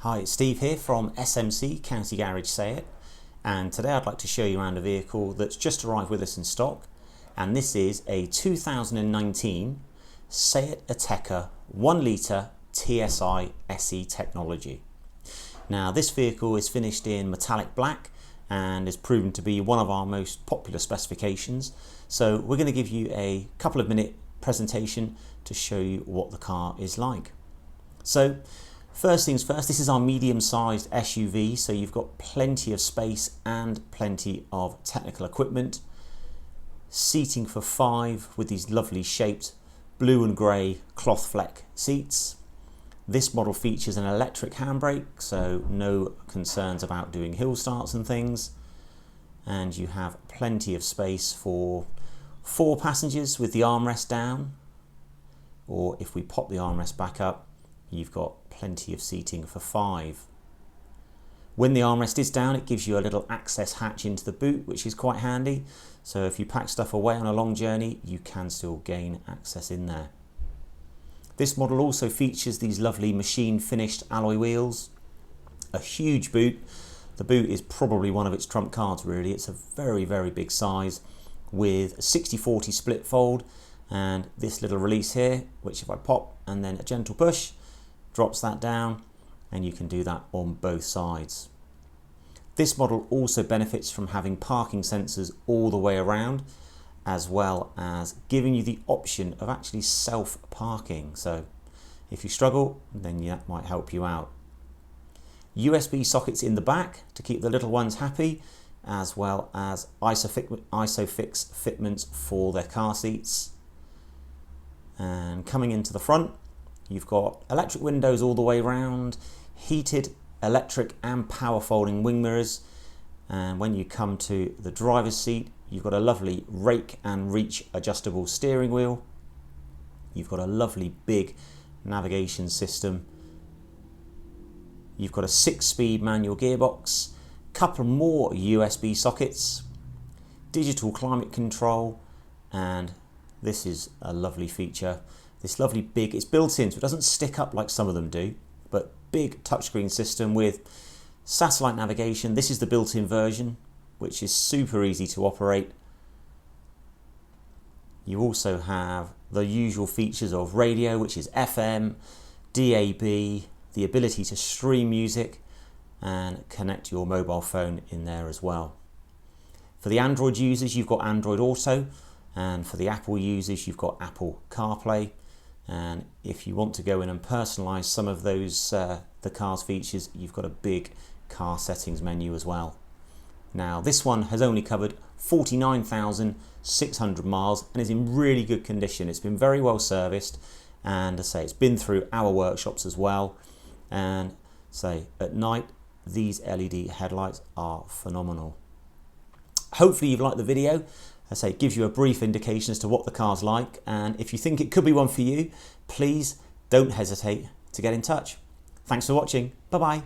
Hi, it's Steve here from SMC County Garage SEAT, and today I'd like to show you around a vehicle that's just arrived with us in stock, and this is a 2019 SEAT Ateca 1 litre TSI SE technology. Now this vehicle is finished in metallic black and is proven to be one of our most popular specifications, so we're going to give you a couple of minute presentation to show you what the car is like. So first things first, this is our medium-sized SUV, so you've got plenty of space and plenty of technical equipment. Seating for 5 with these lovely shaped blue and grey cloth fleck seats. This model features an electric handbrake, so no concerns about doing hill starts and things. And you have plenty of space for 4 passengers with the armrest down, or if we pop the armrest back up, you've got plenty of seating for 5. When the armrest is down, it gives you a little access hatch into the boot, which is quite handy. So if you pack stuff away on a long journey, you can still gain access in there. This model also features these lovely machine finished alloy wheels, a huge boot. The boot is probably one of its trump cards really. It's a very, very big size with a 60/40 split fold, and this little release here, which if I pop and then a gentle push, drops that down, and you can do that on both sides. This model also benefits from having parking sensors all the way around, as well as giving you the option of actually self-parking. So if you struggle, then that might help you out. USB sockets in the back to keep the little ones happy, as well as ISOFIX fitments for their car seats. And coming into the front, you've got electric windows all the way around, heated, electric and power folding wing mirrors, and when you come to the driver's seat, you've got a lovely rake and reach adjustable steering wheel. You've got a lovely big navigation system. You've got a 6-speed manual gearbox, couple more USB sockets, digital climate control, and this is a lovely feature. This lovely big, it's built in so it doesn't stick up like some of them do, but big touchscreen system with satellite navigation. This is the built-in version, which is super easy to operate. You also have the usual features of radio, which is FM, DAB, the ability to stream music and connect your mobile phone in there as well. For the Android users, you've got Android Auto, and for the Apple users, you've got Apple CarPlay. And if you want to go in and personalize some of those the car's features, you've got a big car settings menu as well. Now this one has only covered 49,600 miles and is in really good condition. It's been very well serviced, and as I say, it's been through our workshops as well. And say at night, these LED headlights are phenomenal. Hopefully you've liked the video. I say, it gives you a brief indication as to what the car's like, and if you think it could be one for you, please don't hesitate to get in touch. Thanks for watching. Bye bye.